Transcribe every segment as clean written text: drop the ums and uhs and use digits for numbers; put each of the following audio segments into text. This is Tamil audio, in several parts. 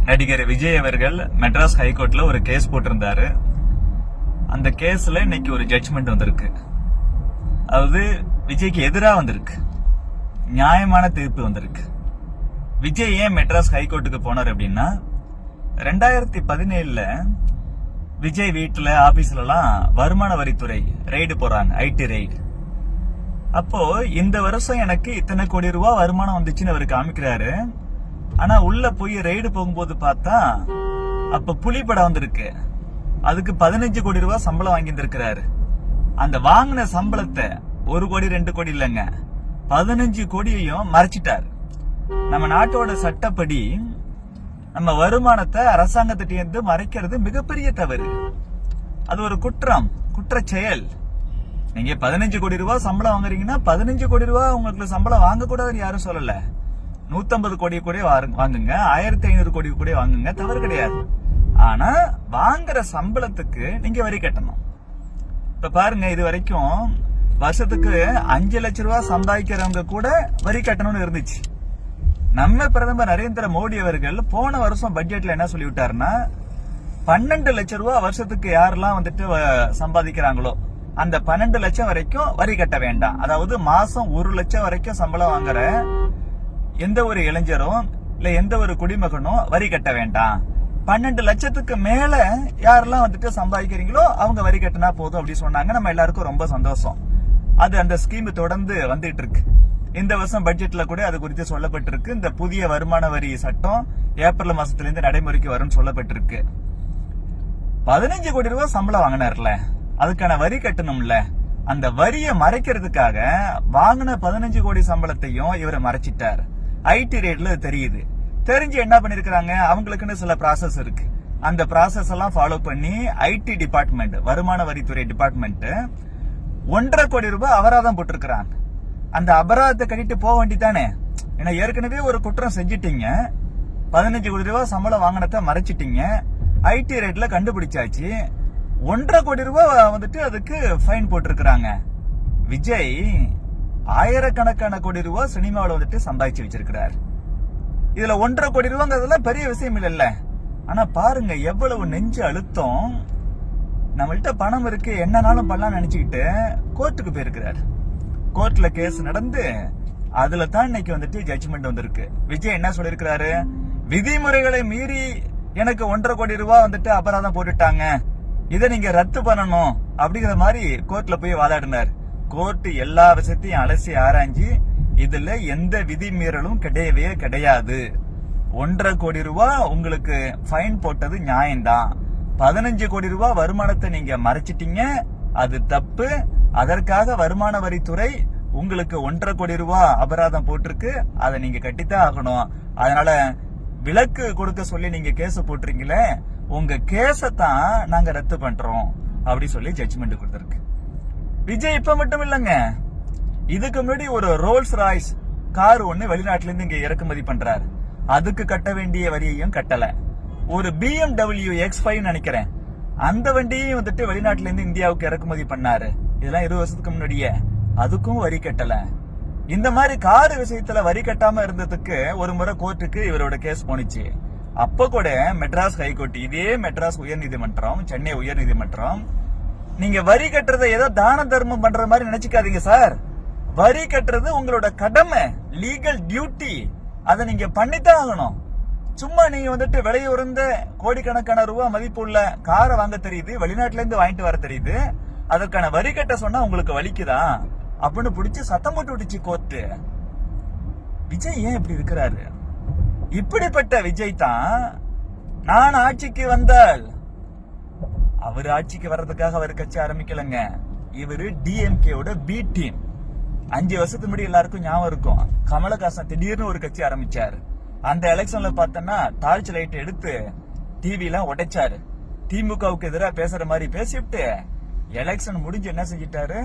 நடிகர் விஜய் அவர்கள் மெட்ராஸ் ஹைகோர்ட்ல ஒரு கேஸ் போட்டிருந்தாரு. அந்த கேஸ்ல இன்னைக்கு ஒரு ஜட்ஜ்மெண்ட் வந்திருக்கு. அதாவது விஜய்க்கு எதிராக வந்திருக்கு, நியாயமான தீர்ப்பு வந்திருக்கு. விஜய் ஏன் மெட்ராஸ் ஹைகோர்ட்டுக்கு போனார் அப்படின்னா, 2017 விஜய் வீட்டுல ஆபீஸ்ல எல்லாம் வருமான வரித்துறை ரெய்டு போறாங்க, ஐடி ரெய்டு. அப்போ இந்த வருஷம் எனக்கு இத்தனை கோடி ரூபாய் வருமானம் வந்துச்சுன்னு அவர் காமிக்கிறாரு. ஆனா உள்ள போய் ரெய்டு போகும்போது பார்த்தா அப்ப புலிப்படம் வந்திருக்கு. அதுக்கு 15 கோடி ரூபாய் சம்பளம் வாங்கியிருக்கிறாரு. அந்த வாங்கின சம்பளத்தை 1 கோடி 2 கோடி இல்லைங்க, 15 கோடியையும் மறைச்சிட்டார். நம்ம நாட்டோட சட்டப்படி நம்ம வருமானத்தை அரசாங்கத்திட்ட மறைக்கிறது மிகப்பெரிய தவறு. அது ஒரு குற்றம், குற்ற செயல். நீங்க 15 கோடி ரூபாய் சம்பளம் வாங்குறீங்கன்னா 15 கோடி ரூபாய் உங்களுக்கு சம்பளம் வாங்கக்கூடாதுன்னு யாரும் சொல்லல. 150 கோடி கூட வாங்குங்க, 1500 கோடி கூட வாங்குங்க, தவறு கிடையாது. ஆனா வாங்குற சம்பளத்துக்கு நீங்க வரி கட்டணும். இப்ப பாருங்க, இது வரைக்கும் வருஷத்துக்கு 5 லட்சம் ரூபாய் சம்பாதிக்கிறவங்க கூட வரி கட்டணும்னு இருந்துச்சு. நம்ம பிரதமர் நரேந்திர மோடி அவர்கள் போன வருஷம் பட்ஜெட்ல என்ன சொல்லிவிட்டாருன்னா, 12 லட்சம் ரூபாய் வருஷத்துக்கு யாரெல்லாம் சம்பாதிக்கிறாங்களோ அந்த 12 லட்சம் வரைக்கும் வரி கட்ட வேண்டாம். அதாவது மாசம் 1 லட்சம் வரைக்கும் சம்பளம் வாங்குற எந்த ஒரு இளைஞரும் இல்ல எந்த ஒரு குடிமகனும் வரி கட்ட வேண்டாம். 12 லட்சத்துக்கு மேல யாரெல்லாம் சம்பாதிக்கிறீங்களோ அவங்க வரி கட்டினா போதும் அப்படி சொன்னாங்க. நம்ம எல்லாருக்கும் ரொம்ப சந்தோஷம். அது அந்த ஸ்கீம் தொடர்ந்து வந்துட்டு இருக்கு. இந்த வருஷம் பட்ஜெட்ல கூட அது குறித்து சொல்லப்பட்டிருக்கு. இந்த புதிய வருமான வரி சட்டம் ஏப்ரல் மாசத்திலிருந்து நடைமுறைக்கு வரும்னு சொல்லப்பட்டிருக்கு. 15 கோடி ரூபாய் சம்பளம் வாங்கினார்ல, அதுக்கான வரி கட்டணும்ல. அந்த வரியை மறைக்கிறதுக்காக வாங்கின 15 கோடி சம்பளத்தையும் இவரை மறைச்சிட்டார். ஐடி ரேட்ல தெரியுது. தெரிஞ்சு என்ன பண்ணிருக்காங்க, அவங்களுக்குன்னு சில ப்ராசஸ் இருக்கு. அந்த ப்ராசஸ் எல்லாம் ஃபாலோ பண்ணி ஐடி டிபார்ட்மெண்ட், வருமான வரித்துறை டிபார்ட்மெண்ட் 1.5 கோடி ரூபாய் அபராதம் போட்டிருக்கிறாங்க. அந்த அபராதத்தை கட்டிட்டு போக வேண்டிதானே. ஏன்னா ஏற்கனவே ஒரு குற்றம் செஞ்சிட்டீங்க, 15 கோடி ரூபாய் சம்பளம் வாங்கினத மறைச்சிட்டீங்க, ஐடி ரேட்ல கண்டுபிடிச்சாச்சு, 1.5 கோடி ரூபாய் அதுக்கு ஃபைன் போட்டிருக்கிறாங்க. விஜய் ஆயிரக்கணக்கான கோடி ரூபாய் சினிமாவில் சம்பாதிச்சு வச்சிருக்கிறார். இதுல 1.5 கோடி ரூபாங்கிறதுலாம் பெரிய விஷயம் இல்ல. ஆனா பாருங்க எவ்வளவு நெஞ்சு அழுத்தம். நம்மள்ட்ட பணம் இருக்கு, என்னன்னாலும் பண்ணலாம் நினைச்சுக்கிட்டு கோர்ட்டுக்கு போயிருக்கிறார். கோர்ட்ல கேஸ் நடந்து அதுல தான் இன்னைக்கு ஜட்ஜ்மெண்ட் வந்திருக்கு. விஜய் என்ன சொல்லிருக்கிறாரு, விதிமுறைகளை மீறி எனக்கு 1.5 கோடி ரூபாய் அபராதம் போட்டுட்டாங்க, இதை நீங்க ரத்து பண்ணணும் அப்படிங்கிற மாதிரி கோர்ட்ல போய் வாதாடினார். கோர்ட் எல்லா விஷயத்தையும் அலசி ஆராய்ஞ்சு இதுல எந்த விதிமீறலும் கிடையவே கிடையாது, 1.5 கோடி ரூபாய் உங்களுக்கு ஃபைன் போட்டது நியாயம்தான், 15 கோடி ரூபாய் வருமானத்தை நீங்க மறைச்சிட்டீங்க, அது தப்பு, அதற்காக வருமான வரித்துறை உங்களுக்கு 1.5 கோடி ரூபாய் அபராதம் போட்டிருக்கு, அதை நீங்க கட்டித்தான் ஆகணும். அதனால விலக்கு கொடுக்க சொல்லி நீங்க கேஸ் போட்டுறீங்களே, உங்க கேஸத்தான் நாங்க ரத்து பண்றோம் அப்படி சொல்லி ஜட்ஜ்மெண்ட் கொடுத்திருக்கு. விஜய் இப்ப மட்டும் இல்லங்க, இதுக்கு முன்னாடி ஒரு ரோல்ஸ் ராய்ஸ் கார் ஒண்ணு வெளிநாட்டுல இருந்து இங்க இறக்குமதி பண்றாரு. அதுக்கு கட்ட வேண்டிய வரியையும் கட்டல. ஒரு BMW X5 நினைக்கிறேன், அந்த வண்டியையும் வெளிநாட்டுல இருந்து இந்தியாவுக்கு இறக்குமதி பண்ணாரு. இதெல்லாம் 20 வருஷத்துக்கு முன்னாடியே, அதுக்கும் வரி கட்டல. இந்த மாதிரி கார் விஷயத்துல வரி கட்டாம இருந்ததுக்கு ஒரு முறை கோர்ட்டுக்கு இவரோட கேஸ் போனிச்சு. அப்ப கூட மெட்ராஸ் ஹைகோர்ட், இதே மெட்ராஸ் உயர்நீதிமன்றம், சென்னை உயர்நீதிமன்றம், நீங்க வரி கட்டுறதை ஏதோ தான தர்மம் பண்ற மாதிரி நினைச்சுக்காதீங்க சார், வரி கட்டுறது உங்களோட கடமை, லீகல் டியூட்டி, அதை நீங்க பண்ணித்தான் ஆகணும். சும்மா நீங்க விலையுறந்த கோடிக்கணக்கான ரூபாய் மதிப்பு உள்ள காரை வாங்க தெரியுது, வெளிநாட்டுல இருந்து வாங்கிட்டு வர தெரியுது, அதற்கான வரி கட்ட சொன்னா உங்களுக்கு வலிக்குதா அப்படின்னு பிடிச்சு சத்தம் போட்டு விட்டுச்சு கோர்ட்டு. விஜய் ஏன் இப்படி இருக்கிறாரு? இப்படிப்பட்ட விஜய் தான் நான் ஆட்சிக்கு வந்தால், அவர் ஆட்சிக்கு வர்றதுக்காக அவர் கட்சி ஆரம்பிக்கலங்க. இவரு டிஎம்கேவோட பி டீம். 5 வருஷத்துக்கு முன்னாடி எல்லாருக்கும் ஞாபகம் இருக்கும், கமலஹாசன் திடீர்னு ஒரு கட்சி ஆரம்பிச்சாரு. அந்த எலெக்ஷன்ல பார்த்தோன்னா டார்ச் லைட் எடுத்து டிவி எல்லாம் உடைச்சாரு. திமுகவுக்கு எதிராக பேசுற மாதிரி பேசிவிட்டு எலெக்ஷன் முடிஞ்சு என்ன செஞ்சிட்டாரு,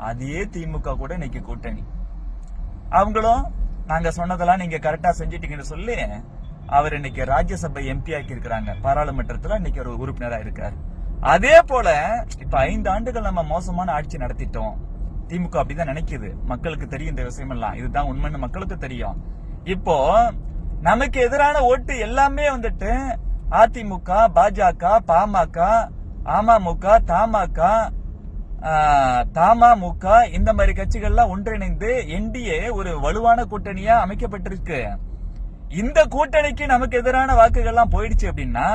அதே திமுக கூட இன்னைக்கு கூட்டணி. அவங்களும் நாங்க சொன்னதெல்லாம் நீங்க கரெக்டா செஞ்சிட்டீங்கன்னு சொல்லி அவர் இன்னைக்கு ராஜ்யசபை எம்பி ஆக்கி இருக்கிறாங்க. பாராளுமன்றத்துல இன்னைக்கு ஒரு உறுப்பினரா இருக்காரு. அதே போல இப்ப 5 ஆண்டுகள் நம்ம மோசமான ஆட்சி நடத்திட்டோம். திமுக அப்படிதான் நினைக்குது. மக்களுக்கு தெரியும் இந்த விஷயம் எல்லாம், இதுதான் உண்மைன்னு மக்களுக்கு தெரியும். இப்போ நமக்கு எதிரான ஓட்டு எல்லாமே வந்துட்டு அதிமுக, பாஜக, பாமக, அமமுக, தமாமுக இந்த மாதிரி கட்சிகள்லாம் ஒன்றிணைந்து என்டிஏ ஒரு வலுவான கூட்டணியா அமைக்கப்பட்டிருக்கு. இந்த கூட்டணிக்கு நமக்கு எதிரான வாக்குகள்லாம் போயிடுச்சு அப்படின்னா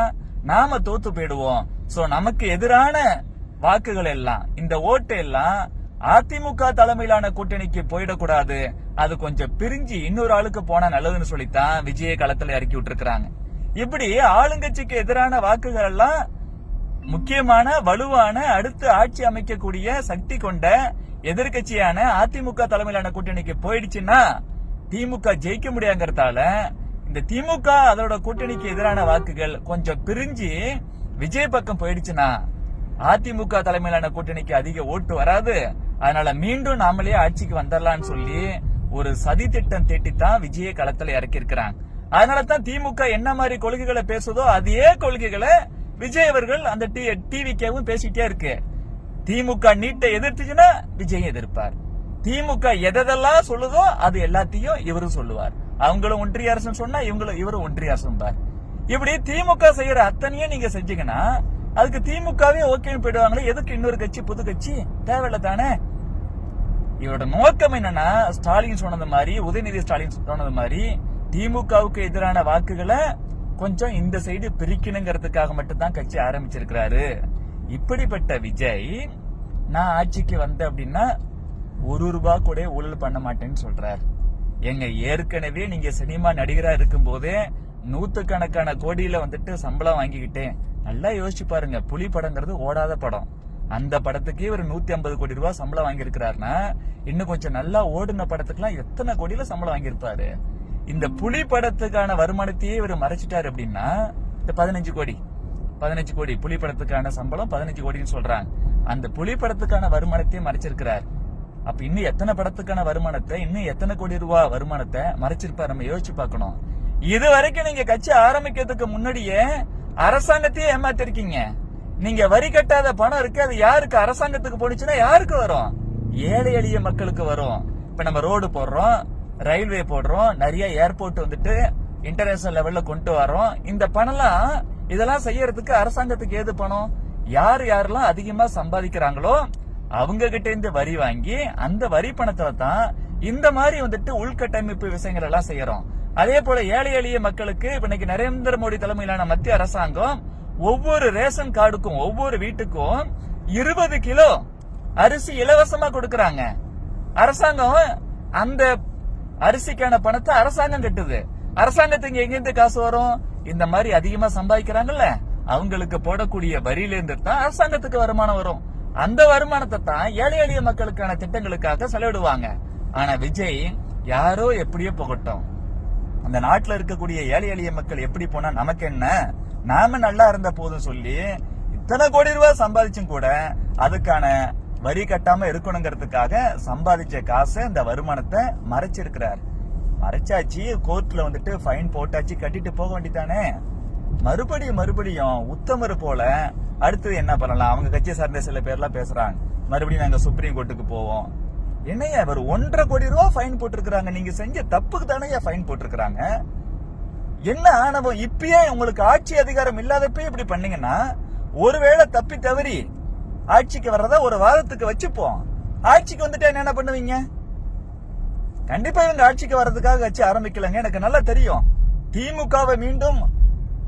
நாம தோத்து போயிடுவோம். சோ நமக்கு எதிரான வாக்குகள் எல்லாம், இந்த ஓட்டு எல்லாம் அதிமுக தலைமையிலான கூட்டணிக்கு போயிடக்கூடாது, அது கொஞ்சம் பிரிஞ்சு இன்னொரு ஆளுக்கு போனா நல்லதுன்னு சொல்லித்தான் விஜய களத்துல இறக்கி விட்டுருக்காங்க. இப்படி ஆளுங்கட்சிக்கு எதிரான வாக்குகள் எல்லாம் முக்கியமான வலுவான அடுத்து ஆட்சி அமைக்கக்கூடிய சக்தி கொண்ட எதிர்கட்சியான அதிமுக தலைமையிலான கூட்டணிக்கு போயிடுச்சுன்னா திமுக ஜெயிக்க முடியாங்கிறதால இந்த திமுக அதோட கூட்டணிக்கு எதிரான வாக்குகள் கொஞ்சம் பிரிஞ்சு விஜய் பக்கம் போயிடுச்சுன்னா அதிமுக தலைமையிலான கூட்டணிக்கு அதிக ஓட்டு வராது. அதனால மீண்டும் நாமளே ஆட்சிக்கு வந்துடலாம்னு சொல்லி ஒரு சதி திட்டம் தீட்டித்தான் விஜய களத்துல இறக்கி இருக்கிறாங்க. அதனாலதான் திமுக என்ன மாதிரி கொள்கைகளை பேசுதோ அதே கொள்கைகளை விஜய் அவர்கள் அந்த டிவிக்கேவும் பேசிட்டே இருக்கு. திமுக நீட்டை எதிர்த்துச்சுன்னா விஜய் எதிர்ப்பார். திமுக எதெல்லாம் சொல்லுதோ அது எல்லாத்தையும் இவரும் சொல்லுவார். அவங்களும் ஒன்றிய அரசு சொன்னா இவரும் ஒன்றிய அரசு பார். இப்படி திமுக செய்யற அத்தனையும் நீங்க செஞ்சீங்கன்னா அதுக்கு திமுகவே ஓகேன்னு போயிடுவாங்களே, எதுக்கு இன்னொரு கட்சி புது கட்சி தேவையில்ல தானே. இவரோட நோக்கம் என்னன்னா ஸ்டாலின் சொன்னது மாதிரி, உதயநிதி ஸ்டாலின் சொன்னது மாதிரி திமுகவுக்கு எதிரான வாக்குகளை கொஞ்சம் இந்த சைடு பிரிக்கணுங்கிறதுக்காக மட்டும்தான் கட்சி ஆரம்பிச்சிருக்கிறாரு. இப்படிப்பட்ட விஜய் நான் ஆட்சிக்கு வந்த அப்படின்னா ₹1 கூட ஊழல் பண்ண மாட்டேன்னு சொல்றாரு. எங்க ஏற்கனவே நீங்க சினிமா நடிகரா இருக்கும் போதே நூத்துக்கணக்கான கோடியில வந்துட்டு சம்பளம் வாங்கிக்கிட்டேன். நல்லா யோசிச்சு பாருங்க, புலி படங்கிறது ஓடாத படம். அந்த படத்துக்கே ஒரு ₹150 கோடி சம்பளம் வாங்கியிருக்கிறாருன்னா இன்னும் கொஞ்சம் நல்லா ஓடுன படத்துக்குலாம் எத்தனை கோடியில சம்பளம் வாங்கியிருப்பாரு. இந்த புலி படத்துக்கான வருமானத்தையே இவர் மறைச்சிட்டாரு அப்படின்னா இந்த 15 கோடி புலி படத்துக்கான சம்பளம் 15 கோடின்னு சொல்றாங்க. அந்த புலி படத்துக்கான வருமானத்தையே மறைச்சிருக்கிறார். அப்ப இன்னும் எத்தனை படத்துக்கான வருமானத்தை, இன்னும் எத்தனை கோடி ரூபாய் வருமானத்தை மறைச்சிருப்பார், நம்ம யோசிச்சு பார்க்கணும். இது வரைக்கும் நீங்க கட்சி ஆரம்பிக்கிறதுக்கு முன்னாடியே அரசாங்கத்தையே ஏமாத்திருக்கீங்க. நீங்க வரி கட்டாத பணம் இருக்கு, அது யாருக்கு, அரசாங்கத்துக்கு போனுச்சுன்னா யாருக்கு வரும்? ஏழை எளிய மக்களுக்கு வரும். இப்ப நம்ம ரோடு போடுறோம், ரயில்வே போடுறோம், நிறைய ஏர்போர்ட் வந்துட்டு இன்டர்நேஷனல் லெவல்ல கொண்டு வரோம். இந்த பணம்லாம் இதெல்லாம் செய்யறதுக்கு அரசாங்கத்துக்கு ஏது பணம்? யாரெல்லாம் அதிகமா சம்பாதிக்கிறாங்களோ அவங்க கிட்ட இருந்து வரி வாங்கி அந்த வரி பணத்துல தான் இந்த மாதிரி வந்துட்டு உள்கட்டமைப்பு விஷயங்கள் எல்லாம் செய்யறோம். அதே போல ஏழை எளிய மக்களுக்கு இன்னைக்கு நரேந்திர மோடி தலைமையிலான மத்திய அரசாங்கம் ஒவ்வொரு ரேஷன் கார்டுக்கும் ஒவ்வொரு வீட்டுக்கும் 20 கிலோ அரிசி இலவசமா கொடுக்கறாங்க. அரசாங்கம் அந்த அரிசிக்கான பணத்தை அரசாங்கம் கட்டுது. அரசாங்கத்துக்கு எங்க இருந்து காசு வரும்? இந்த மாதிரி அதிகமா சம்பாதிக்கிறாங்கல்ல அவங்களுக்கு போடக்கூடிய வரியில இருந்து தான் அரசாங்கத்துக்கு வருமானம் வரும். அந்த வருமானத்தை தான் ஏழை எளிய மக்களுக்கான திட்டங்களுக்காக செலவிடுவாங்க. ஆனா விஜய் யாரோ எப்படியோ போகட்டும், அந்த நாட்டுல இருக்கக்கூடிய ஏழை எளிய மக்கள் எப்படி போனா நமக்கு என்ன, நாம நல்லா இருந்த போதும் சொல்லி இத்தனை கோடி ரூபாய் சம்பாதிச்சும் கூட அதுக்கான வரி கட்டாம இருக்கணுங்கிறதுக்காக சம்பாதிச்ச காசு இந்த வருமானத்தை மறைச்சிருக்கிறார். மறைச்சாச்சு, கோர்ட்ல வந்துட்டு ஃபைன் போட்டாச்சு, கட்டிட்டு போக வேண்டியதானே. மறுபடியும் உத்தமர் போல அடுத்தது என்ன பண்ணலாம்? அவங்க கட்சியை சார்ந்த சில பேர்லாம் பேசுறாங்க, மறுபடியும் நாங்க சுப்ரீம் கோர்ட்டுக்கு போவோம். என்னையா இவர் 1.5 கோடி ரூபாய் ஃபைன் போட்டிருக்காங்க, நீங்க செஞ்ச தப்புக்கு தானே ஃபைன் போட்டிருக்காங்க. என்ன ஆணவம்? இப்பயே உங்களுக்கு ஆட்சி அதிகாரம் இல்லாதப்ப இப்படி பண்ணீங்கன்னா, ஒருவேளை தப்பி தவறி ஆட்சிக்கு வர்றதா ஒரு வாதத்துக்கு வச்சுப்போம், ஆட்சிக்கு வந்துட்டு என்ன பண்ணுவீங்க? கண்டிப்பா இவங்க ஆட்சிக்கு வர்றதுக்காக கட்சி ஆரம்பிக்கலங்க, எனக்கு நல்லா தெரியும். திமுகவை மீண்டும்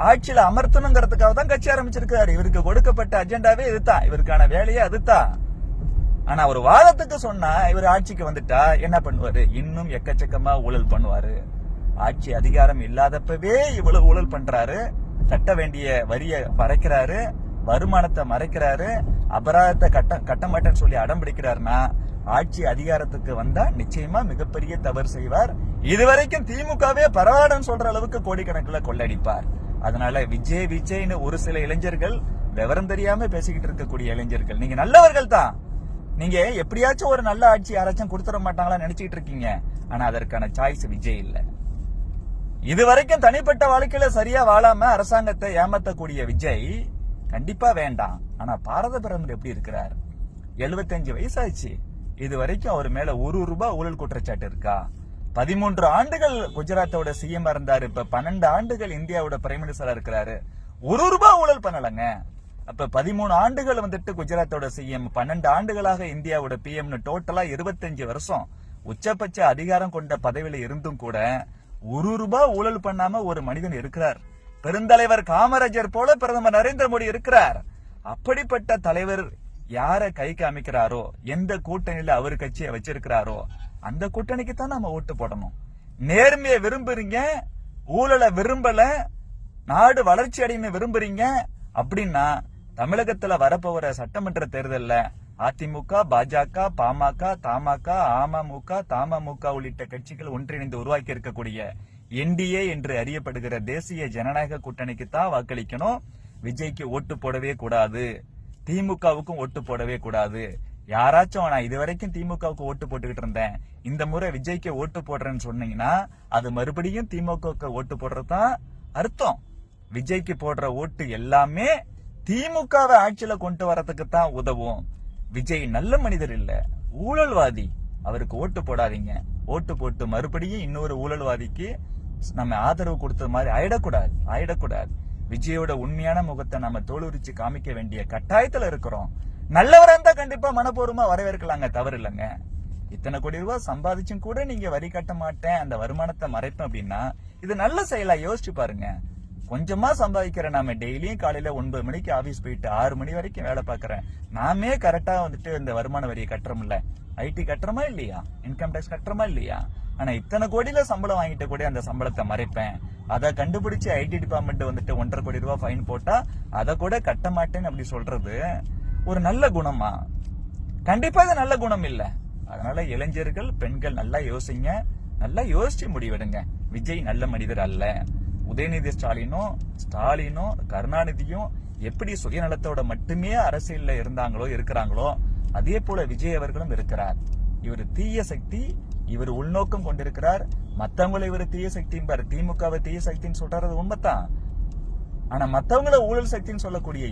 ஆட்சியில அமர்த்தணுங்கிறதுக்காக தான் கட்சி ஆரம்பிச்சிருக்காரு. இவருக்கு கொடுக்கப்பட்ட அஜெண்டாவே இதுதான், இவருக்கான வேலையே அதுதான். ஆனா ஒரு வாதத்துக்கு சொன்னா இவர் ஆட்சிக்கு வந்துட்டா என்ன பண்ணுவாரு? இன்னும் எக்கச்சக்கமா ஊழல் பண்ணுவாரு. ஆட்சி அதிகாரம் இல்லாதப்பவே இவ்வளவு ஊழல் பண்றாரு. கட்ட வேண்டிய வரிய மறைக்கிறாரு, வருமானத்தை மறைக்கிறாரு, அபராதத்தை கட்ட மாட்டேன்னு சொல்லி அடம் பிடிக்கிறாருன்னா ஆட்சி அதிகாரத்துக்கு வந்தா நிச்சயமா மிகப்பெரிய தவறு செய்வார். இதுவரைக்கும் திமுகவே பரவாயில்லன்னு சொல்ற அளவுக்கு கோடிக்கணக்கில் கொள்ளடிப்பார். அதனால விஜய்னு ஒரு சில இளைஞர்கள், விவரம் தெரியாம பேசிக்கிட்டு இருக்கக்கூடிய இளைஞர்கள், நீங்க நல்லவர்கள் தான், நீங்க எப்படியாச்சும் ஒரு நல்ல ஆட்சி யாராச்சும் கொடுத்துட மாட்டாங்களா நினைச்சிட்டு இருக்கீங்க. ஆனா அதற்கான சாய்ஸ் விஜய் இல்ல. இதுவரைக்கும் தனிப்பட்ட வாழ்க்கையில சரியா வாழாம அரசாங்கத்தை ஏமாத்தக்கூடிய விஜய் கண்டிப்பா வேண்டாம். ஆனா பாரத பிரதமர் எப்படி இருக்கிறார்? 75 வயசாச்சு, இது வரைக்கும் அவர் மேல ₹1 ஊழல் குற்றச்சாட்டு இருக்கா? 13 ஆண்டுகள் குஜராத்தோட சிஎம் இருந்தாரு. இப்ப 12 ஆண்டுகள் இந்தியாவோட பிரைம் மினிஸ்டரா இருக்கிறாரு. ₹1 ஊழல் பண்ணலங்க. அப்ப 13 ஆண்டுகள் வந்துட்டு குஜராத்தோட சிஎம், 12 ஆண்டுகளாக இந்தியாவோட பிஎம்னு டோட்டலா 25 வருஷம் உச்சபட்ச அதிகாரம் கொண்ட பதவியில இருந்தும் கூட ₹1 ஊழல் பண்ணாம ஒரு மனிதன் இருக்கிறார். பெருந்தலைவர் காமராஜர் போல பிரதமர் நரேந்திர மோடி இருக்கிறார். அப்படிப்பட்ட தலைவர் யார கைக்கு அமைக்கிறாரோ, எந்த கூட்டணியில அவர் கட்சியை வச்சிருக்கிறாரோ அந்த கூட்டணிக்கு தான் நாம ஓட்டு போடணும். நேர்மையை விரும்புறீங்க, ஊழலை விரும்பல, நாடு வளர்ச்சி அடையணும் விரும்புறீங்க அப்படின்னா தமிழகத்துல வரப்போற சட்டமன்ற தேர்தல்ல அதிமுக, பாஜக, பாமக, தமாக, அமமுக, தமமுக உள்ளிட்ட கட்சிகள் ஒன்றிணைந்து உருவாக்கி இருக்கக்கூடிய என்டிஏ என்று அறியப்படுகிற தேசிய ஜனநாயக கூட்டணிக்கு தான் வாக்களிக்கணும். விஜய்க்கு ஓட்டு போடவே கூடாது, திமுகவுக்கும் ஓட்டு போடவே கூடாது. யாராச்சும் நான் இதுவரைக்கும் திமுகவுக்கு ஓட்டு போட்டுக்கிட்டு இருந்தேன், இந்த முறை விஜய்க்கு ஓட்டு போடுறேன்னு சொன்னீங்கன்னா அது மறுபடியும் திமுகவுக்கு ஓட்டு போடுறதுதான் அர்த்தம். விஜய்க்கு போடுற ஓட்டு எல்லாமே திமுகவை ஆட்சியில கொண்டு வரதுக்கு தான் உதவும். விஜய் நல்ல மனிதர் இல்ல, ஊழல்வாதி. அவருக்கு ஓட்டு போடாதீங்க. ஓட்டு போட்டு மறுபடியும் இன்னொரு ஊழல்வாதிக்கு நம்ம ஆதரவு கொடுத்த மாதிரி ஆயிடக்கூடாது. விஜயோட உண்மையான முகத்தை நம்ம தோலுரிச்சு காமிக்க வேண்டிய கட்டாயத்துல இருக்கிறோம். நல்லவரா இருந்தா கண்டிப்பா மனப்பூர்வமா வரவேற்கலாங்க, தவறு இல்லைங்க. இத்தனை கோடி ரூபாய் சம்பாதிச்சும் கூட நீங்க வரி கட்ட மாட்டேன், அந்த வருமானத்தை மறைப்பேன் அப்படின்னா இது நல்ல செயலா? யோசிச்சு பாருங்க. கொஞ்சமா சம்பாதிக்கிற நாம டெய்லியும் காலையில 9 மணிக்கு ஆபீஸ் போயிட்டு 6 மணி வரைக்கும் வேலை பாக்குறேன். நாமே கரெக்டா வந்துட்டு இந்த வருமான வரியை கட்டுறோம்ல, ஐடி கட்டுறமா இல்லையா, இன்கம் டாக்ஸ் கட்டுறமா இல்லையா? ஆனா இத்தனை கோடியில சம்பளம் வாங்கிட்டு கூட அந்த சம்பளத்தை மறைப்பேன், அதை கண்டுபிடிச்சு ஐடி டிபார்ட்மெண்ட் வந்துட்டு 1.5 கோடி ரூபாய் ஃபைன் போட்டா அதை கூட கட்ட மாட்டேன்னு அப்படி சொல்றது ஒரு நல்ல குணமா? கண்டிப்பா இது நல்ல குணம் இல்ல. அதனால இளைஞர்கள், பெண்கள் நல்லா யோசிங்க, நல்லா யோசிச்சு முடிவெடுங்க. விஜய் நல்ல மனிதர் அல்ல. உதயநிதி ஸ்டாலினும் கருணாநிதியும் எப்படி சுயநலத்தோட மட்டுமே அரசியல்ல இருக்கிறாங்களோ அதே போல விஜய் அவர்களும் இருக்கிறார். இவர் தீய சக்தி, இவர் உள்நோக்கம் கொண்டிருக்கிறார். மத்தவங்களை இவர் தீய சக்தியும் பாரு, திமுகவை தீய சக்தின்னு சொல்றது உண்மைதான். ஆனா மத்தவங்கள ஊழல் சக்தின்னு சொல்லக்கூடிய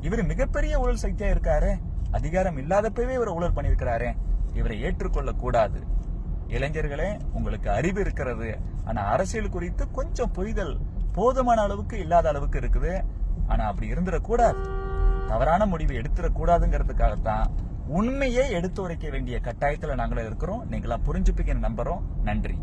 இவரு மிகப்பெரிய ஊழல் சக்தியா இருக்காரு. அதிகாரம் இல்லாதப்பவே இவர் ஊழல் பண்ணிருக்கிறாரு. இவரை ஏற்றுக்கொள்ள கூடாது. இளைஞர்களே, உங்களுக்கு அறிவு இருக்கிறது, ஆனா அரசியல் குறித்து கொஞ்சம் புரிதல் போதுமான அளவுக்கு இல்லாத அளவுக்கு இருக்குது. ஆனா அப்படி இருந்துடக்கூடாது, தவறான முடிவு எடுத்துடக்கூடாதுங்கிறதுக்காகத்தான் உண்மையை எடுத்து உரைக்க வேண்டிய கட்டாயத்துல நாங்களும் இருக்கிறோம். நீங்களா புரிஞ்சுப்பீங்கன்னு நம்புறோம். நன்றி.